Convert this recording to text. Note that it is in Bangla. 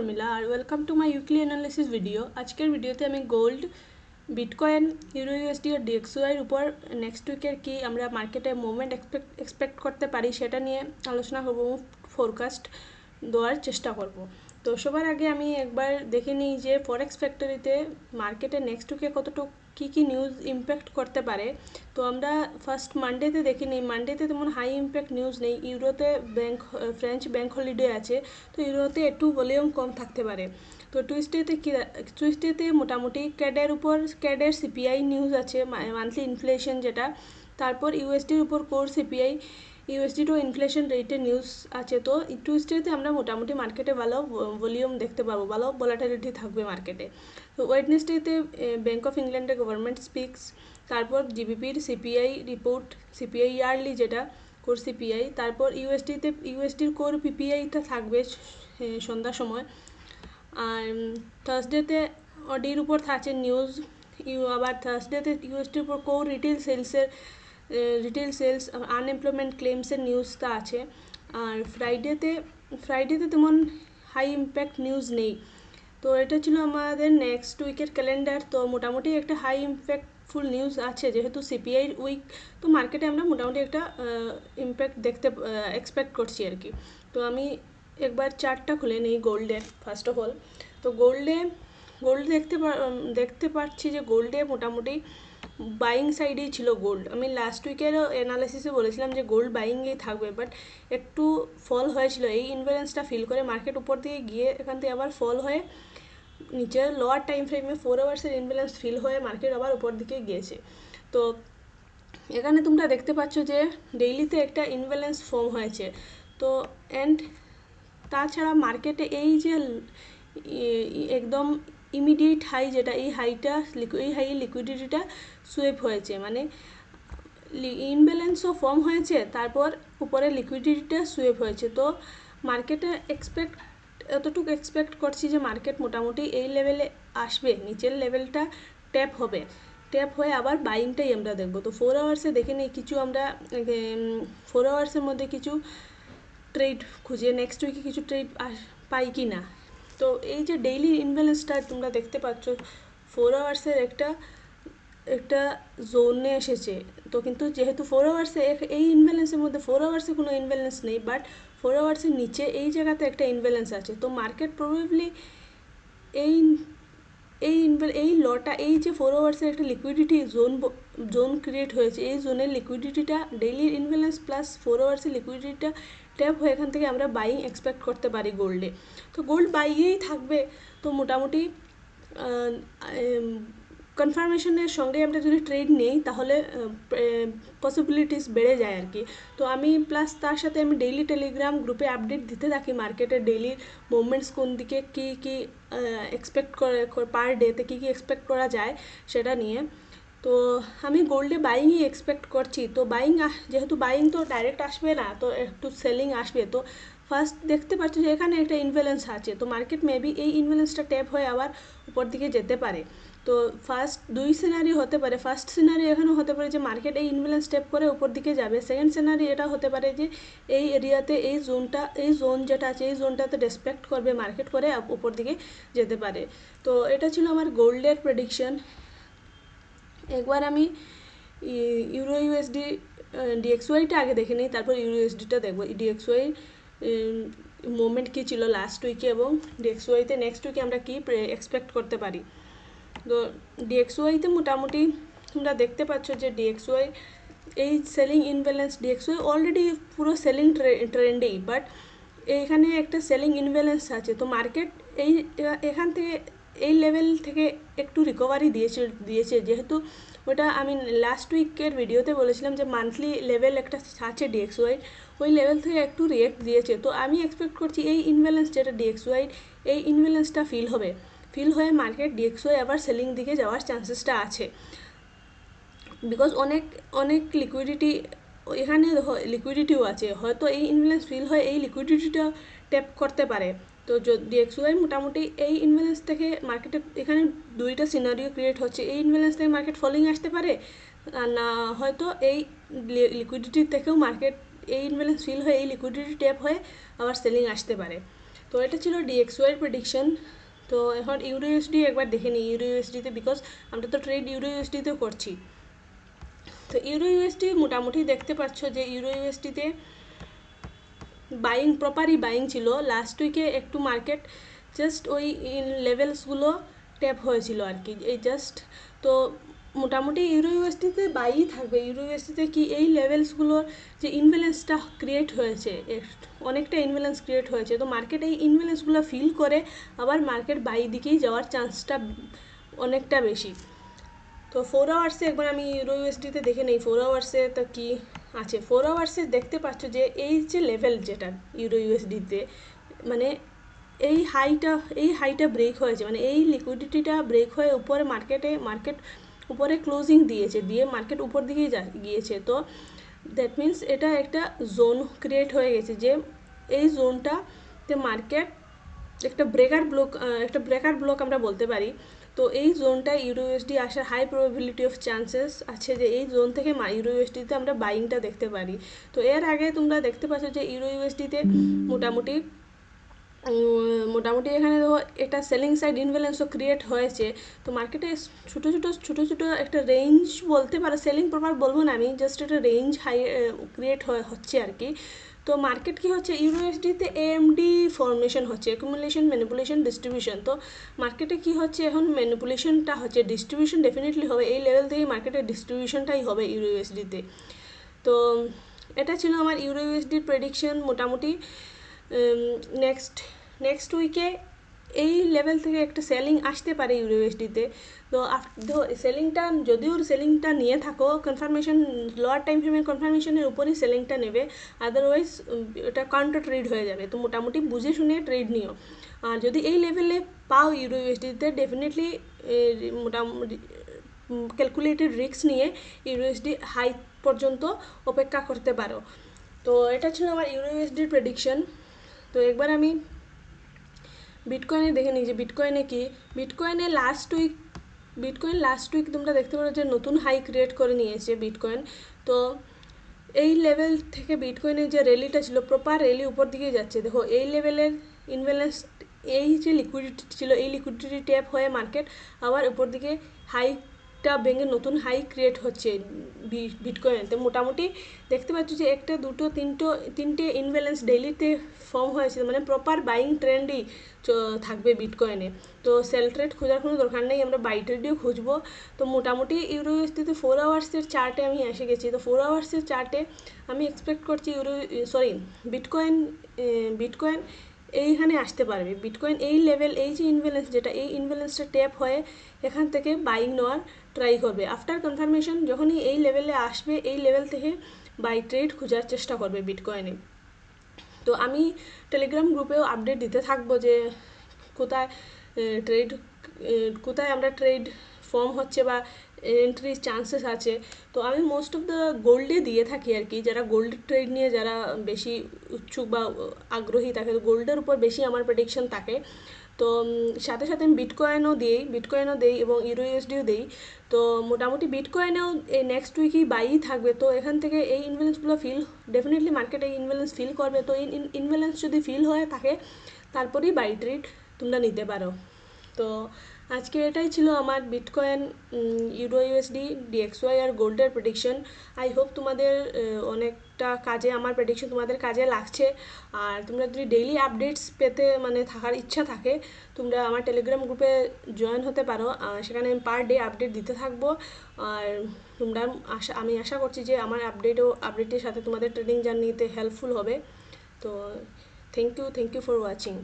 শর্মিলা আর welcome to my weekly analysis video. আজকের ভিডিওতে আমি গোল্ড, বিটকয়েন, ইউরো ইউএসডি আর ডিএক্সওয়াইয়ের উপর নেক্সট উইকের কি আমরা মার্কেটে মুভমেন্ট এক্সপেক্ট করতে পারি সেটা নিয়ে আলোচনা করব, ফোরকাস্ট দেওয়ার চেষ্টা করব। তো সবার আগে আমি একবার দেখে নিই যে ফরেক্স ফ্যাক্টরিতে মার্কেটে নেক্সট উইকে কতটুকু কী নিউজ ইম্প্যাক্ট করতে পারে। তো আমরা ফার্স্ট মানডেতে দেখে নিই। মানডেতে তেমন হাই ইম্প্যাক্ট নিউজ নেই। ইউরোতে ফ্রেঞ্চ ব্যাংক হলিডে আছে, তো ইউরোতে একটু ভলিউম কম থাকতে পারে। তো টুইসডেতে মোটামুটি ক্যাডের সিপিআই নিউজ আছে, মান্থলি ইনফ্লেশন যেটা। তারপর ইউএসডির উপর কোর সিপিআই, ইউএসডিরও ইনফ্লেশন রেটের নিউজ আছে। তো টুইসডেতে আমরা মোটামুটি মার্কেটে ভালো ভলিউম দেখতে পাবো, ভালো ভলাটিলিটি থাকবে মার্কেটে। তো ওয়েডনেসডেতে ব্যাঙ্ক অফ ইংল্যান্ডের গভর্নমেন্ট স্পিক্স, তারপর জিবিপির সিপিআই রিপোর্ট, সিপিআই ইয়ারলি যেটা কোর সিপিআই। তারপর ইউএসডির কোর পিপিআইটা থাকবে সন্ধ্যার সময়। আর থার্সডেতে অডির উপর থাকছে নিউজ। আবার থার্সডেতে ইউএসডির উপর কোর রিটেল সেলস আনএমপ্লয়মেন্ট ক্লেমসের নিউজটা আছে। আর ফ্রাইডেতে তেমন হাই ইম্প্যাক্ট নিউজ নেই। তো এটা ছিল আমাদের নেক্সট উইকের ক্যালেন্ডার। তো মোটামুটি একটা হাই ইম্প্যাক্টফুল নিউজ আছে, যেহেতু সিপিআই উইক, তো মার্কেটে আমরা মোটামুটি একটা ইম্প্যাক্ট এক্সপেক্ট করছি আর কি। তো আমি একবার চার্টটা খুলে নিই গোল্ডের ফার্স্ট অফ অল। তো গোল্ড দেখতে পাচ্ছি যে গোল্ডে মোটামুটি বাইং সাইডেই ছিল গোল্ড। আমি লাস্ট উইকেরও অ্যানালিসিসে বলেছিলাম যে গোল্ড বাইংয়েই থাকবে, বাট একটু ফল হয়েছিল। এই ইনভ্যালেন্সটা ফিল করে মার্কেট উপর দিকে গিয়ে এখান থেকে আবার ফল হয়ে নিচের লোয়ার টাইম ফ্রেমে 4 আওয়ার্সের ইনভ্যালেন্স ফিল হয়ে মার্কেট আবার উপর দিকে গিয়েছে। তো এখানে তোমরা দেখতে পাচ্ছ যে ডেইলিতে একটা ইনভ্যালেন্স ফর্ম হয়েছে। তো অ্যান্ড তাছাড়া মার্কেটে এই যে একদম ইমিডিয়েট হাই যেটা, এই হাই লিকুইডিটিটা সুইপ হয়েছে, মানে ইনব্যালেন্সও ফর্ম হয়েছে, তারপর উপরে লিকুইডিটিটা সুইপ হয়েছে। তো মার্কেটে এতটুকু এক্সপেক্ট করছি যে মার্কেট মোটামুটি এই লেভেলে আসবে, নিচের লেভেলটা ট্যাপ হয়ে আবার বাইংটাই আমরা দেখবো। তো 4 আওয়ার্সে দেখে নিই কিছু আমরা 4 আওয়ার্সের মধ্যে কিছু ট্রেড খুঁজে নেক্সট উইকে কিছু ট্রেড পাই কি না। তো এই যে ডেইলি ইনব্যালেন্সটা তোমরা দেখতে পাচ্ছ 4 আওয়ার্সের একটা জোনে এসেছে। তো কিন্তু যেহেতু 4 আওয়ার্সে এই ইনব্যালেন্সের মধ্যে 4 আওয়ার্সে কোনো ইনব্যালেন্স নেই, বাট 4 আওয়ার্সের নিচে এই জায়গাতে একটা ইনব্যালেন্স আছে। তো মার্কেট প্রবাবলি এই লটা, এই যে 4 আওয়ার্সের একটা লিকুইডিটি জোন ক্রিয়েট হয়েছে, এই জোনের লিকুইডিটিটা ডেইলি ইনব্যালেন্স প্লাস 4 আওয়ার্সের লিকুইডিটিটা ট্যাপ হয়ে এখান থেকে আমরা বাইং এক্সপেক্ট করতে পারি গোল্ডে। তো গোল্ড বাইয়েই থাকবে। তো মোটামুটি কনফার্মেশনের সঙ্গে আমরা যদি ট্রেড নেই তাহলে পসিবিলিটিস বেড়ে যায় আর কি। তো আমি প্লাস তার সাথে আমি ডেইলি টেলিগ্রাম গ্রুপে আপডেট দিতে থাকি মার্কেটের ডেইলি মুভমেন্টস কোন দিকে কী এক্সপেক্ট করে পার ডেতে কী এক্সপেক্ট করা যায় সেটা নিয়ে। তো আমি গোল্ডে বাইংই এক্সপেক্ট করছি। তো যেহেতু বাইং তো ডাইরেক্ট আসবে না, তো একটু সেলিং আসবে। তো ফার্স্ট দেখতে পাচ্ছি যে এখানে একটা ইনভ্যালেন্স আছে, তো মার্কেট মেবি এই ইনভ্যালেন্সটা ট্যাপ হয়ে আবার উপর দিকে যেতে পারে। তো ফার্স্ট 2 সিনারিও হতে পারে। ফার্স্ট সিনারিও এখানেও হতে পারে যে মার্কেট এই ইনভ্যালেন্স ট্যাপ করে উপর দিকে যাবে। সেকেন্ড সিনারিও এটা হতে পারে যে এই এরিয়াতে এই জোন যেটা আছে এই জোনটাতে রেসপেক্ট করবে মার্কেট করে উপর দিকে যেতে পারে। তো এটা ছিল আমার গোল্ডের প্রেডিকশন। একবার আমি ইউরো ইউএসডি ডিএক্সওয়াইটা আগে দেখে নিই, তারপর ইউরো ইউএসডিটা দেখবো। ডিএক্সওয়াই মুভমেন্ট কী ছিল লাস্ট উইকে, এবং ডিএক্সওয়াইতে নেক্সট উইকে আমরা কী এক্সপেক্ট করতে পারি। তো ডিএক্সওয়াইতে মোটামুটি তোমরা দেখতে পাচ্ছ যে ডিএক্সওয়াই এই সেলিং ইনব্যালেন্স, ডিএক্সওয়াই অলরেডি পুরো সেলিং ট্রেন্ডেই, বাট এইখানে একটা সেলিং ইনব্যালেন্স আছে। তো মার্কেট এখান থেকে এই লেভেল থেকে একটু রিকভারি দিয়েছে, যেহেতু ওটা আমি লাস্ট উইকের ভিডিওতে বলেছিলাম যে মান্থলি লেভেল একটা আছে ডিএক্সওয়াই, ওই লেভেল থেকে একটু রিয়েক্ট দিয়েছে। তো আমি এক্সপেক্ট করছি এই ইনব্যালেন্স যেটা ডিএক্সওয়াই, এই ইনব্যালেন্সটা ফিল হয়ে মার্কেট ডিএক্সওয়াই আবার সেলিং দিকে যাওয়ার চান্সেসটা আছে। বিকজ অনেক লিকুইডিটি এখানে লিকুইডিটিও আছে, হয়তো এই ইনব্যালেন্স ফিল হয়ে এই লিকুইডিটিটা ট্যাপ করতে পারে। তো ডিএক্সওয়াই মোটামুটি এই ইনব্যালেন্স থেকে মার্কেটে এখানে 2টা সিনারিও ক্রিয়েট হচ্ছে। এই ইনব্যালেন্স থেকে মার্কেট ফলিং আসতে পারে, না হয়তো এই লিকুইডিটি থেকেও মার্কেট এই ইনব্যালেন্স ফিল হয়ে এই লিকুইডিটি ট্যাপ হয়ে আবার সেলিং আসতে পারে। তো এটা ছিল ডিএক্সওয়াই এর প্রেডিকশন। তো এখন ইউরো ইউএসডি একবার দেখে নিই ইউরো ইউএসডিতে, বিকজ আমরা তো ট্রেড ইউরো ইউএসডিতেও করছি। তো ইউরো ইউএসডি মোটামুটি দেখতে পাচ্ছ যে ইউরো ইউএসডিতে বাইং প্রপারই বাইং ছিল। লাস্ট উইকে একটু মার্কেট জাস্ট ওই লেভেলসগুলো ট্যাপ হয়েছিল আর কি, এই জাস্ট। তো মোটামুটি ইউরো ইউএসডিতে বাইই থাকবে। ইউরো ইউএসডিতে কি এই লেভেলসগুলোর যে ইনব্যালেন্সটা ক্রিয়েট হয়েছে, অনেকটা ইনব্যালেন্স ক্রিয়েট হয়েছে, তো মার্কেট এই ইনব্যালেন্সগুলো ফিল করে আবার মার্কেট বাই দিকেই যাওয়ার চান্সটা অনেকটা বেশি। তো 4 আওয়ার্সে একবার আমি ইউরো ইউএসডিতে দেখে নেই 4 আওয়ার্সে তো কি আছে। 4 আওয়ার্সে দেখতে পাচ্ছ যে এই যে লেভেল যেটা ইউরো ইউএসডিতে, মানে এই হাইটা ব্রেক হয়েছে, মানে এই লিকুইডিটিটা ব্রেক হয়ে উপরে মার্কেট উপরে ক্লোজিং দিয়েছে, দিয়ে মার্কেট উপর দিকেই গিয়েছে। তো দ্যাট মিন্স এটা একটা জোন ক্রিয়েট হয়ে গেছে, যে এই জোনটাতে মার্কেট একটা ব্রেকার ব্লক আমরা বলতে পারি। তো এই জোনটা ইউরো ইউএসডি আসার হাই প্রবাবিলিটি অফ চান্সেস আছে যে এই জোন থেকে ইউরো ইউএসডিতে আমরা বাইংটা দেখতে পারি। তো এর আগে তোমরা দেখতে পাচ্ছ যে ইউরো ইউএসডিতে মোটামুটি এখানে দেখো একটা সেলিং সাইড ইনব্যালেন্সও ক্রিয়েট হয়েছে। তো মার্কেটে ছোটো ছোটো একটা রেঞ্জ বলতে পারো, সেলিং প্রপার বলবো না আমি, জাস্ট একটা রেঞ্জ হাই ক্রিয়েট হচ্ছে আর কি। তো মার্কেট কি হচ্ছে ইউরো ইউএসডিতে এএমডি ফর্মেশন হচ্ছে, অ্যাকুমুলেশন, ম্যানিপুলেশন, ডিস্ট্রিবিউশন। তো মার্কেটে কি হচ্ছে এখন ম্যানিপুলেশনটা হচ্ছে, ডিস্ট্রিবিউশন ডেফিনেটলি হবে, এই লেভেল থেকেই মার্কেটের ডিস্ট্রিবিউশনটাই হবে ইউরো ইউএসডিতে। তো এটা ছিল আমার ইউরো ইউএসডির প্রেডিকশন। মোটামুটি নেক্সট উইকে এই লেভেল থেকে একটা সেলিং আসতে পারে ইউরো ইউএসডিতে। তো যদিও সেলিংটা নিয়ে থাকো, কনফার্মেশন লোয়ার টাইম ফ্রেমের কনফার্মেশনের উপরই সেলিংটা নেবে, আদারওয়াইজ এটা কাউন্টার ট্রেড হয়ে যাবে। তো মোটামুটি বুঝে শুনে ট্রেড নিও। আর যদি এই লেভেলে পাও ইউরো ইউএসডিতে, ডেফিনেটলি মোটামুটি ক্যালকুলেটেড রিস্ক নিয়ে ইউরো ইউএসডি হাই পর্যন্ত অপেক্ষা করতে পারো। তো এটা ছিল আমার ইউরো ইউএসডির প্রেডিকশন। তো একবার আমি বিটকয়েনে দেখে নিই যে বিটকয়েনে কি, বিটকয়েন লাস্ট উইক তোমরা দেখতে পারো যে নতুন হাই ক্রিয়েট করে নিয়েছে বিটকয়েন। তো এই লেভেল থেকে বিটকয়েনের যে র্যালিটা ছিল, প্রপার র্যালি উপর দিকে যাচ্ছে। দেখো এই লেভেলের ইনব্যালেন্স, এই যে লিকুইডিটি ছিল, এই লিকুইডিটি ট্যাপ হয়ে মার্কেট আবার উপর দিকে হাইটা ভেঙে নতুন হাই ক্রিয়েট হচ্ছে বিটকয়েনতে। মোটামুটি দেখতে পাচ্ছ যে একটা দুটো তিনটে ইনব্যালেন্স ডেইলিতে ফর্ম হয়েছে, মানে প্রপার বাইং ট্রেন্ডই থাকবে বিটকয়েনে। তো সেল ট্রেড খোঁজার কোনো দরকার নেই, আমরা বাই ট্রেডও খুঁজবো। তো মোটামুটি ইউরো ইউএসডিতে 4 আওয়ার্সের চার্টে আমি এসে গেছি। তো 4 আওয়ার্সের চার্টে আমি এক্সপেক্ট করছি বিটকয়েন এইখানে আসতে পারবে। বিটকয়েন এই লেভেল, এই যে ইনব্যালেন্স যেটা, এই ইনব্যালেন্সটা ট্যাপ হয়ে এখান থেকে বাইং নেওয়ার ট্রাই করবে। আফটার কনফার্মেশন যখনই এই লেভেলে আসবে, এই লেভেল থেকে বাই ট্রেড খোঁজার চেষ্টা করবে বিটকয়েনে। তো আমি টেলিগ্রাম গ্রুপেও আপডেট দিতে থাকবো যে কোথায় আমরা ট্রেড ফর্ম হচ্ছে বা এন্ট্রির চান্সেস আছে। তো আমি মোস্ট অফ দ্য গোল্ডে দিয়ে থাকি আর কি, যারা গোল্ড ট্রেড নিয়ে যারা বেশি উৎসুক বা আগ্রহী থাকে, তো গোল্ডের উপর বেশি আমার প্রেডিকশন থাকে। তো সাথে আমি বিটকয়েনও দিই এবং ইউরো ইউএসডিও দিই। তো মোটামুটি বিটকয়েনেও এই নেক্সট উইকই বাইই থাকবে। তো এখান থেকে এই ইনব্যালেন্সগুলো ডেফিনেটলি মার্কেট এই ইনব্যালেন্স ফিল করবে। তো এই ইনব্যালেন্স যদি ফিল হয়ে থাকে তারপরেই বাই ট্রেড তোমরা নিতে পারো। তো আজকে এটাই ছিল আমার বিটকয়েন, ইউরো ইউএসডি, ডিএক্সওয়াই আর গোল্ডের প্রেডিকশন। আই হোপ তোমাদের অনেকটা কাজে, আমার প্রেডিকশন তোমাদের কাজে লাগছে। আর তোমরা যদি ডেইলি আপডেটস পেতে থাকার ইচ্ছা থাকে, তোমরা আমার টেলিগ্রাম গ্রুপে জয়েন হতে পারো। সেখানে আমি পার ডে আপডেট দিতে থাকবো। আর আমি আশা করছি যে আমার আপডেটের সাথে তোমাদের ট্রেডিং জার্নিতে হেল্পফুল হবে। তো থ্যাংক ইউ ফর ওয়াচিং।